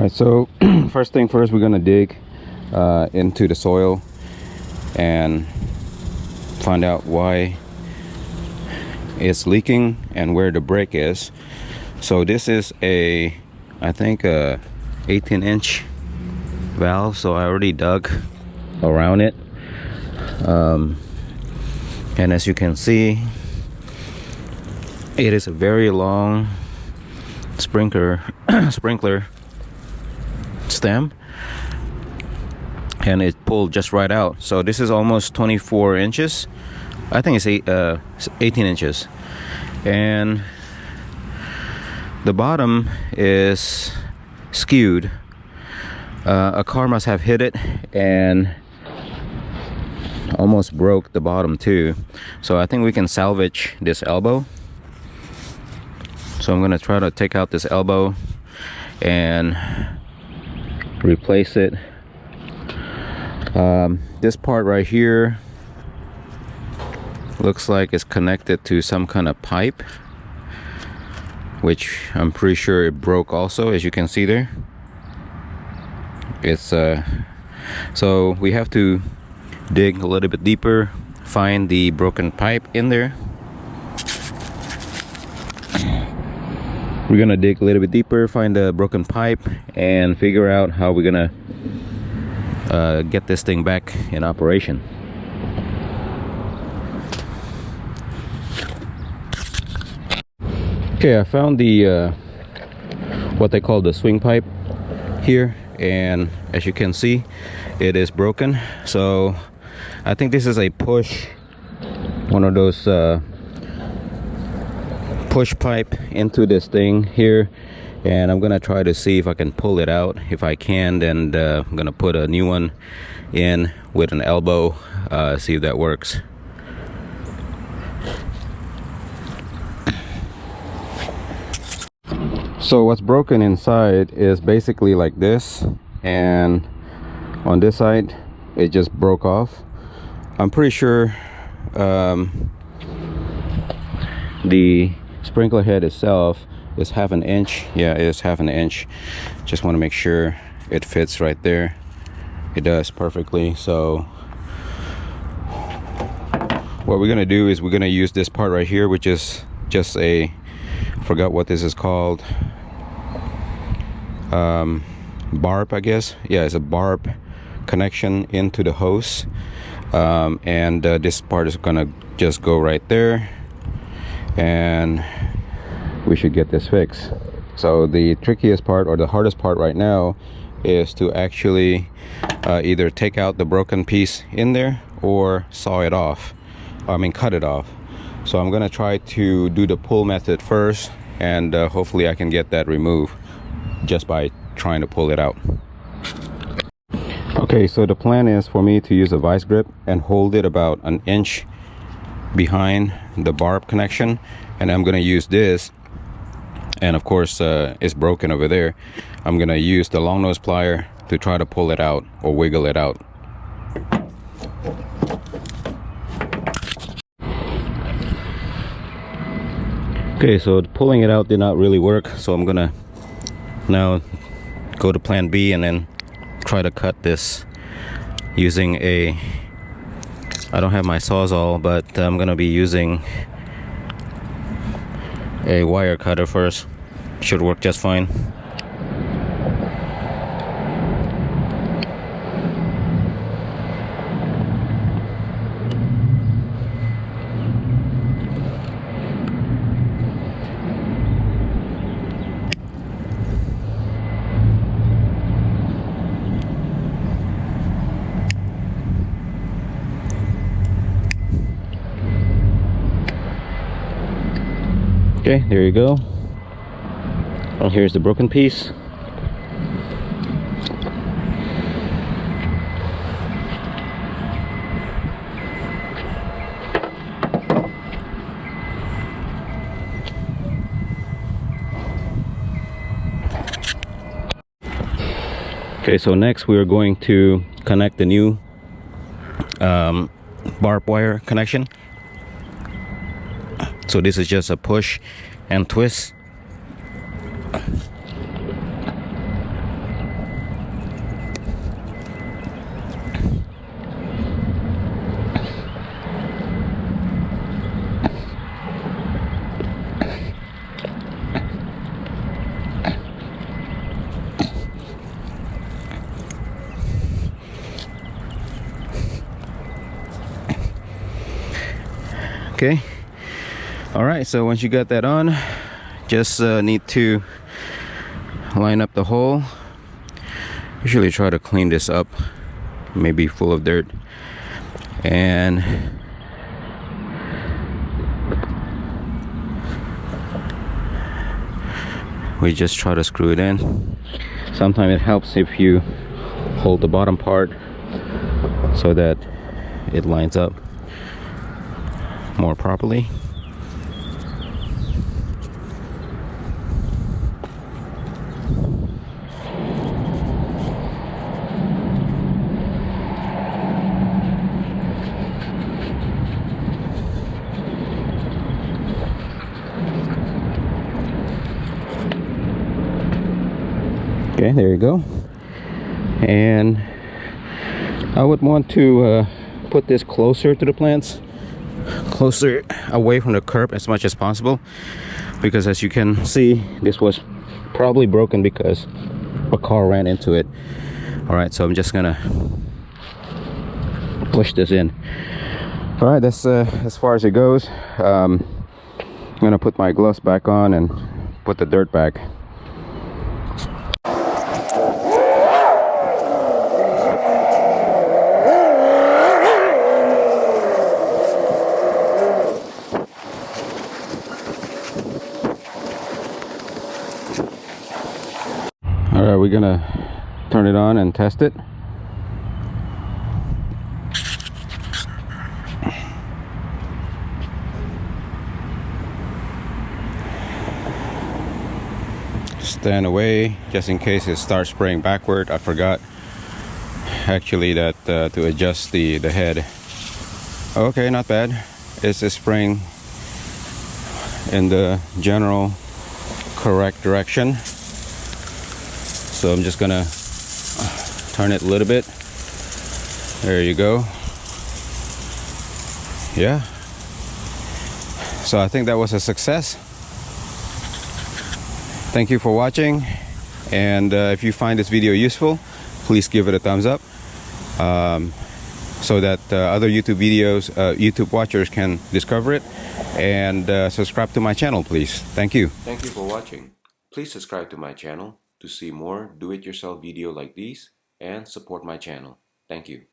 Alright, so first thing first, we're gonna dig into the soil and find out why it's leaking and where the break is. So this is I think a 18-inch valve, so I already dug around it, and as you can see, it is a very long sprinkler stem, and it pulled just right out. So this is almost 24 inches. I think it's 18 inches, and the bottom is skewed. A car must have hit it and almost broke the bottom too. So I think we can salvage this elbow. So I'm gonna try to take out this elbow and replace it. This part right here looks like it's connected to some kind of pipe, which I'm pretty sure it broke also, as you can see there. It's so we have to dig a little bit deeper, find the broken pipe in there. We're gonna dig a little bit deeper, find the broken pipe, and figure out how we're gonna get this thing back in operation. Okay, I found the what they call the swing pipe here, and as you can see, it is broken. So I think this is a push, one of those push pipe into this thing here, and I'm gonna try to see if I can pull it out. If I can, then I'm gonna put a new one in with an elbow, see if that works. So what's broken inside is basically like this, and on this side it just broke off. I'm pretty sure the sprinkler head itself is half an inch. Yeah, it is half an inch. Just want to make sure it fits right there. It does perfectly. So what we're gonna do is we're gonna use this part right here, which is just I forgot what this is called, barb, I guess. Yeah, it's a barb connection into the hose, and this part is gonna just go right there, and we should get this fixed. So the trickiest part, or the hardest part right now, is to actually either take out the broken piece in there or saw it off. I mean, cut it off. So I'm gonna try to do the pull method first, and hopefully I can get that removed just by trying to pull it out. Okay, so the plan is for me to use a vice grip and hold it about an inch behind the barb connection, and I'm gonna use this, and of course it's broken over there. I'm gonna use the long nose plier to try to pull it out or wiggle it out. Okay, so pulling it out did not really work, so I'm gonna now go to plan B and then try to cut this using I don't have my Sawzall, but I'm gonna be using a wire cutter first. Should work just fine. Okay, there you go. Well, here's the broken piece. Okay, so next we are going to connect the new barbed wire connection. So this is just a push and twist. Okay. All right, so once you got that on, just need to line up the hole. Usually try to clean this up, maybe full of dirt, and we just try to screw it in. Sometimes it helps if you hold the bottom part so that it lines up more properly. Okay, there you go. And I would want to put this closer to the plants, closer away from the curb as much as possible, because as you can see, this was probably broken because a car ran into it. All right, so I'm just gonna push this in. All right, that's as far as it goes. I'm gonna put my gloves back on and put the dirt back. All right, we're gonna turn it on and test it. Stand away just in case it starts spraying backward. I forgot actually that to adjust the head. Okay, not bad. It's spraying in the general correct direction. So I'm just gonna turn it a little bit. There you go. Yeah. So I think that was a success. Thank you for watching, and if you find this video useful, please give it a thumbs up so that other YouTube watchers can discover it, and subscribe to my channel, please. Thank you. Thank you for watching. Please subscribe to my channel to see more do-it-yourself video like these and support my channel. Thank you.